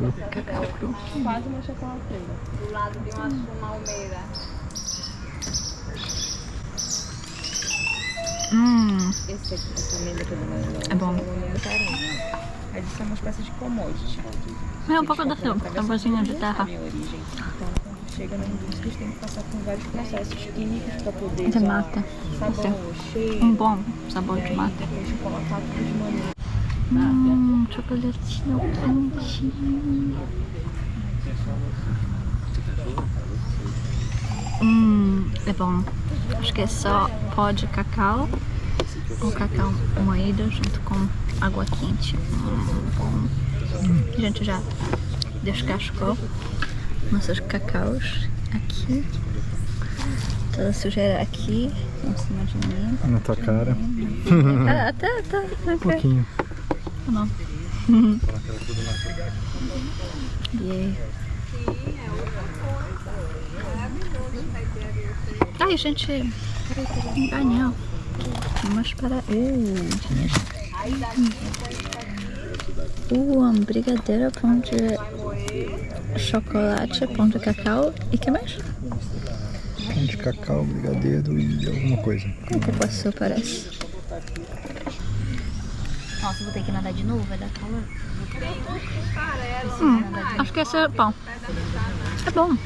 cru. Cacau cru. Quase uma chocolateira. Do lado de uma almeira. Esse aqui, essa amêndoa que eu tô É bom. Eles são uma espécie de commodity. É um pouco doce, saborzinho de terra. Minha origem. Então, quando chega na indústria, eles têm que passar por vários processos químicos para poder De mata. sabor, cheiro. Um bom sabor de mata. Depois de colocar tudo de maneira. Chocolatinho quentinho. É bom. Acho que é só pó de cacau. O cacau moído junto com água quente. Bom. A gente já descascou nossos cacaus aqui. Toda a sujeira aqui em cima de mim. Na tua cara. Tá. Um pouquinho. Tá bom. E aí? Ai, gente. Peraí. Não. Vamos para... brigadeiro, pão de chocolate, pão de cacau e que mais? Pão de cacau, brigadeiro e alguma coisa. Como que posso parece? Nossa, vou ter que nadar de novo, vai dar calor. Acho que esse é pão. É bom.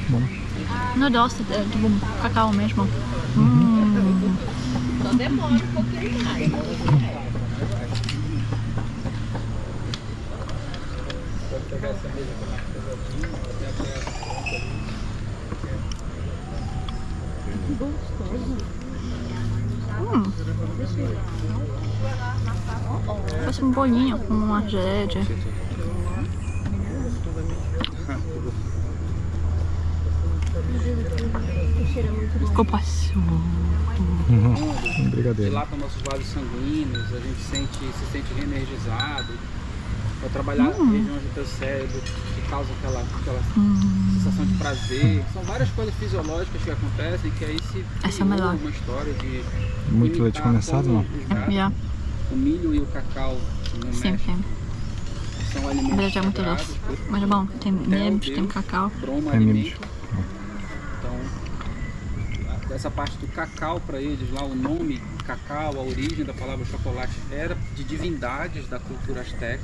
Bom. Não é doce, é tipo cacau mesmo. Só demora um pouquinho mais. Parece um bolinho com uma geleia. Ficou passou. Brigadeiro. Dilata nossos vasos sanguíneos, a gente se sente reenergizado. Vai trabalhar regiões do teu cérebro que causam aquela sensação de prazer. São várias coisas fisiológicas que acontecem que aí se Essa é criou melhor. uma história de Muito leite condensado, não? Yeah. O milho e o cacau no Sim, México sim. são O alimentos bread é muito sagrados, doce. Mas é bom. Tem nibs, tem cacau. Broma, Tem nibs. alimento. Então, essa parte do cacau para eles, lá o nome cacau, a origem da palavra chocolate era de divindades da cultura asteca.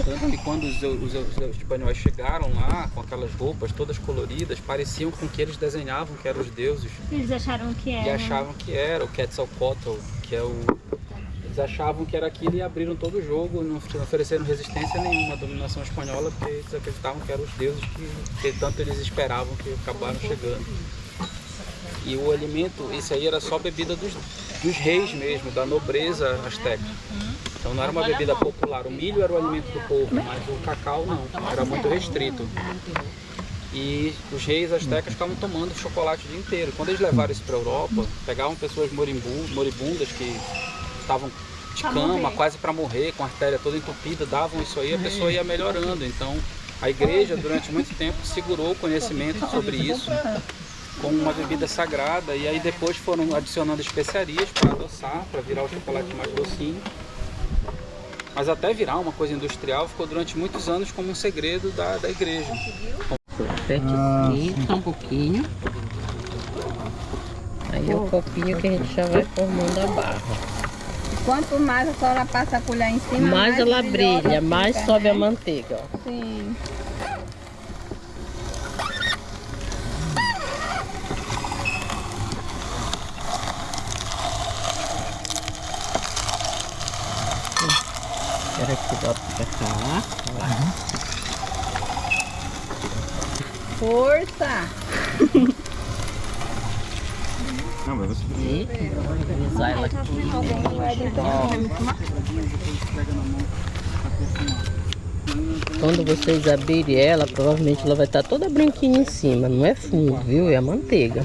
Tanto que quando os espanhóis chegaram lá com aquelas roupas todas coloridas, pareciam com que eles desenhavam que eram os deuses. Eles acharam que E achavam que era o Quetzalcoatl, que é o... Eles achavam que era aquilo e abriram todo o jogo, não ofereceram resistência nenhuma à dominação espanhola, porque eles acreditavam que eram os deuses que tanto eles esperavam que acabaram chegando. E o alimento, esse aí era só bebida dos reis mesmo, da nobreza asteca. Então não era uma bebida popular. O milho era o alimento do povo, mas o cacau não, era muito restrito. E os reis astecas ficavam tomando chocolate o dia inteiro. Quando eles levaram isso para a Europa, pegavam pessoas moribundas que estavam de cama, quase para morrer, com a artéria toda entupida, davam isso aí, a pessoa ia melhorando. Então a igreja durante muito tempo segurou o conhecimento sobre isso como uma bebida sagrada, e aí depois foram adicionando especiarias para adoçar, para virar o chocolate mais docinho. Mas até virar uma coisa industrial ficou durante muitos anos como um segredo da igreja. Aperte assim, só um pouquinho. Aí o copinho que a gente já vai formando a barra. Quanto mais a senhora passa a colher em cima, Mais ela brilhosa brilha, mais fica, sobe né? a manteiga, ó. Sim. Espera que bota pra cá. Força! Não, mas você... E organizar ela aqui. Quando vocês abrirem ela, provavelmente ela vai estar toda branquinha em cima. Não é fundo, viu? É a manteiga.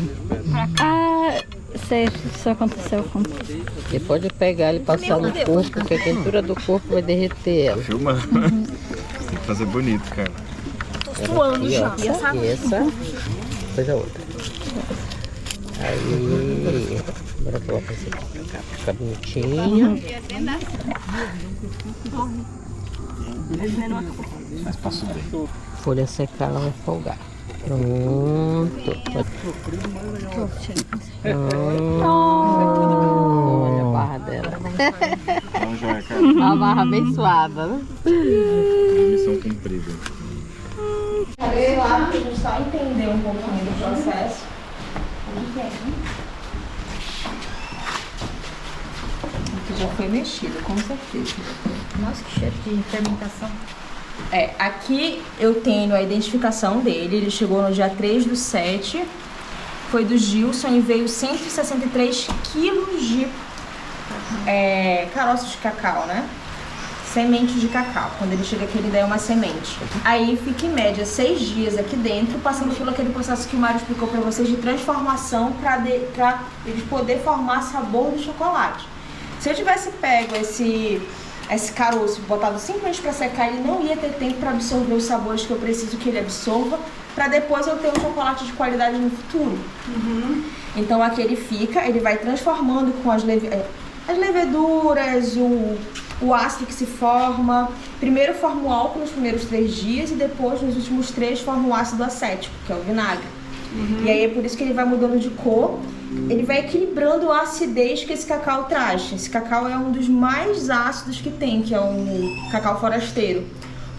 Sei, isso aconteceu com... Você pode pegar e passar no corpo, porque a quentura do corpo vai derreter ela. Filma. Tem que fazer bonito, cara. Aqui, ó. E essa, depois a outra. Aí, agora coloca esse aqui pra cá, pra ficar bonitinho. Mas passou bem. Folha secar, ela vai folgar. Pronto. Olha a barra dela. Então já é, cara. A barra abençoada, né? Missão cumprida. Claro que a gente só entender um pouquinho do processo. Que já foi mexido, com certeza. Nossa, que cheiro de fermentação. Aqui eu tenho a identificação dele. Ele chegou no dia 3/7. Foi do Gilson e veio 163 quilos de caroços de cacau, né? Sementes de cacau. Quando ele chega aqui, ele dá uma semente. Aí fica em média 6 dias aqui dentro, passando pelo aquele processo que o Mário explicou pra vocês de transformação pra eles poder formar sabor do chocolate. Se eu tivesse pego esse caroço e botado simplesmente pra secar, ele não ia ter tempo pra absorver os sabores que eu preciso que ele absorva, pra depois eu ter um chocolate de qualidade no futuro. Então aqui ele fica, ele vai transformando com as leveduras, o ácido que se forma. Primeiro forma o álcool nos primeiros 3 dias e depois, nos últimos 3, forma o ácido acético, que é o vinagre. E aí é por isso que ele vai mudando de cor. Ele vai equilibrando a acidez que esse cacau traz. Esse cacau é um dos mais ácidos que tem, que é o cacau forasteiro.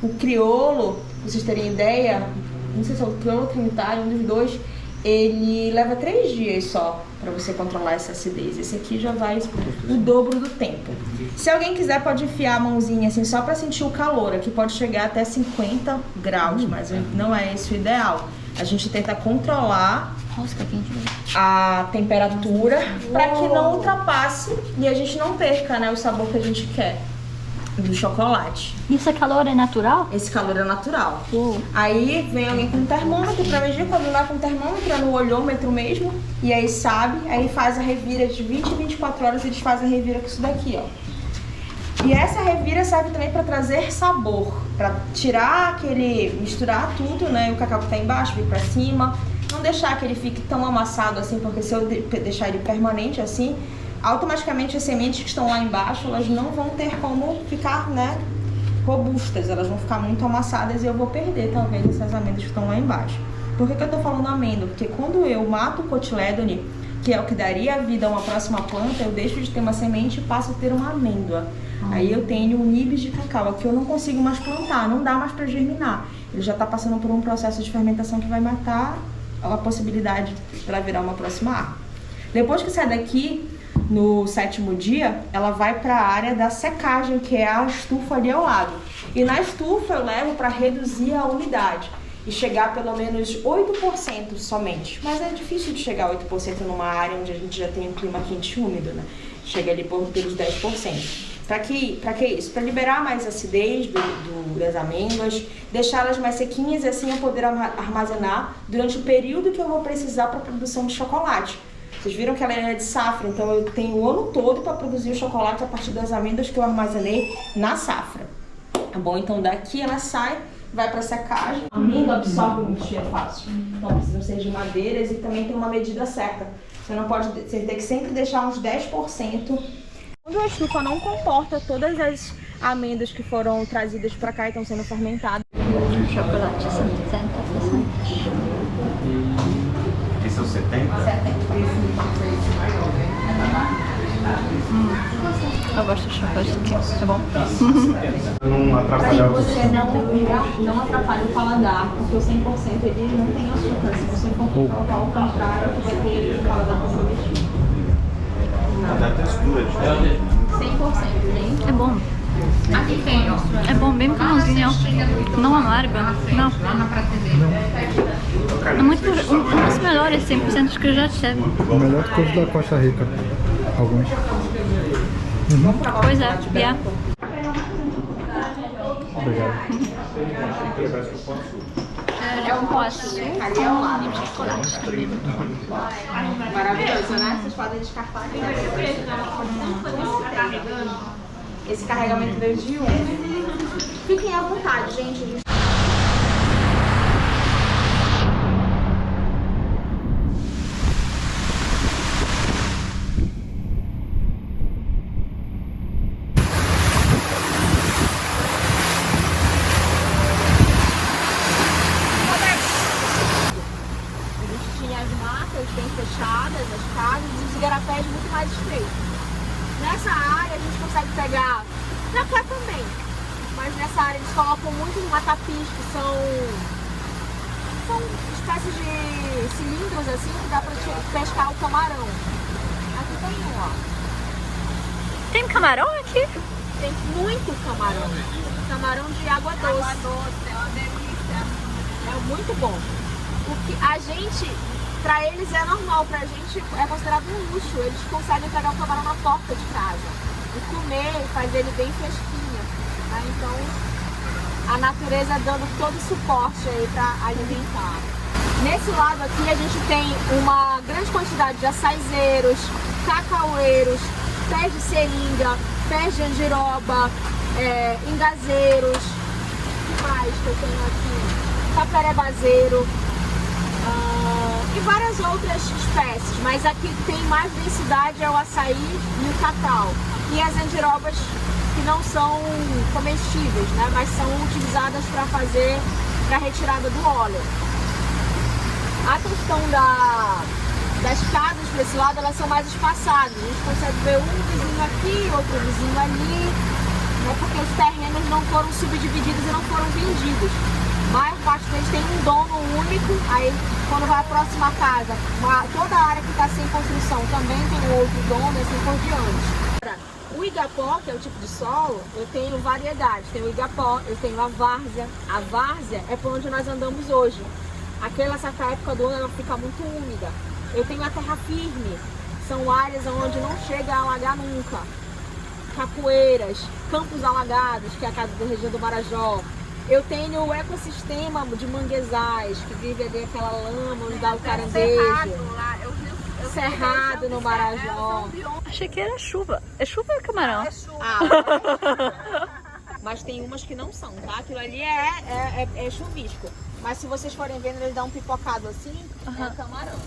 O crioulo, pra vocês terem ideia, não sei se é o crioulo ou o trinitário, um dos dois, ele leva 3 dias só para você controlar essa acidez. Esse aqui já vai o dobro do tempo. Se alguém quiser, pode enfiar a mãozinha assim só para sentir o calor. Aqui pode chegar até 50 graus, mas não é esse o ideal. A gente tenta controlar a temperatura para que não ultrapasse e a gente não perca, né, o sabor que a gente quer do chocolate. Isso é calor é natural? Esse calor é natural. Aí vem alguém com um termômetro pra medir, quando não é com termômetro, é no olhômetro mesmo, e aí sabe, aí faz a revira de 20 a 24 horas, eles fazem a revira com isso daqui, ó. E essa revira serve também para trazer sabor, para tirar misturar tudo, né, o cacau que tá embaixo, vir pra cima, não deixar que ele fique tão amassado assim, porque se eu deixar ele permanente assim, automaticamente as sementes que estão lá embaixo, elas não vão ter como ficar, né, robustas, elas vão ficar muito amassadas e eu vou perder talvez essas amêndoas que estão lá embaixo. Por que eu tô falando amêndoa? Porque quando eu mato o cotilédone, que é o que daria vida a uma próxima planta, eu deixo de ter uma semente e passo a ter uma amêndoa. Aí eu tenho nibs de cacau, aqui eu não consigo mais plantar, não dá mais para germinar. Ele já está passando por um processo de fermentação que vai matar a possibilidade para virar uma próxima árvore. Depois que sai daqui, no 7º dia, ela vai para a área da secagem, que é a estufa ali ao lado. E na estufa eu levo para reduzir a umidade e chegar a pelo menos 8% somente. Mas é difícil de chegar a 8% numa área onde a gente já tem um clima quente e úmido, né? Chega ali pelos 10%. Para que isso? Para liberar mais acidez das amêndoas, deixá-las mais sequinhas e assim eu poder armazenar durante o período que eu vou precisar para a produção de chocolate. Vocês viram que ela é de safra, então eu tenho o ano todo para produzir o chocolate a partir das amêndoas que eu armazenei na safra. Tá bom? Então daqui ela sai, vai para secagem. A amêndoa absorve muito cheiro fácil. Então precisam ser de madeiras e também tem uma medida certa. Você tem que sempre deixar uns 10%. Quando a estufa não comporta todas as amêndoas que foram trazidas para cá e estão sendo fermentadas. Chocolate 160. Esse é o 70? Eu gosto de chocolate aqui, tá bom? Não atrapalhar Você não atrapalha o paladar, porque o 100% ele não tem açúcar. Se você for colocar o contrário, você vai ter o paladar comprometido. da textura diferente. 100%, gente. É bom. Aqui tem, ó. É bom, bem marronzinho. Não amargo. Não. É muito, um dos melhores 100% que eu já tive. O melhor coisa da Costa Rica. Alguns. Pois é, yeah. Obrigado. É um poço. Ali é o lado. De chocolate também. Maravilhoso, né? Vocês podem descartar. Esse carregamento veio de um. Fiquem à vontade, gente. igarapés muito mais estreitos. Nessa área a gente consegue pegar, pra cá também, mas nessa área eles colocam muitos matapis, que são espécies de cilindros assim, que dá pra pescar o camarão. Aqui tem um, ó. Tem camarão aqui? Tem muito camarão. Camarão de água doce. É uma delícia. É muito bom. O que a gente, pra eles é normal, pra gente é considerado um luxo. Eles conseguem pegar o camarão na porta de casa e comer e fazer ele bem fresquinho. Né? Então, a natureza dando todo o suporte aí pra alimentar. Nesse lado aqui a gente tem uma grande quantidade de açaizeiros, cacaueiros, pés de seringa, pés de angiroba, ingazeiros, o que mais que eu tenho aqui? Caperebazeiro e várias outras espécies, mas aqui tem mais densidade é o açaí e o cacau. E as andirobas que não são comestíveis, né, mas são utilizadas para retirada do óleo. A questão das casas para esse lado, elas são mais espaçadas. A gente consegue ver um vizinho aqui, outro vizinho ali, né, porque os terrenos não foram subdivididos e não foram vendidos. A maior parte deles tem um dono único, aí quando vai a próxima casa, toda a área que está sem construção também tem um outro dono, assim por diante. O igapó, que é o tipo de solo, eu tenho variedades. Tem o igapó, eu tenho a várzea. A várzea é por onde nós andamos hoje. Essa época do ano ela fica muito úmida. Eu tenho a terra firme, são áreas onde não chega a alagar nunca. Capoeiras, campos alagados, que é a casa da região do Marajó. Eu tenho o ecossistema de manguezais, que vive ali aquela lama, onde dá o caranguejo. Cerrado no Marajó. Achei que era chuva. É chuva ou camarão? É chuva. Mas tem umas que não são, tá? Aquilo ali é chuvisco. Mas se vocês forem vendo, eles dão um pipocado assim, é camarão.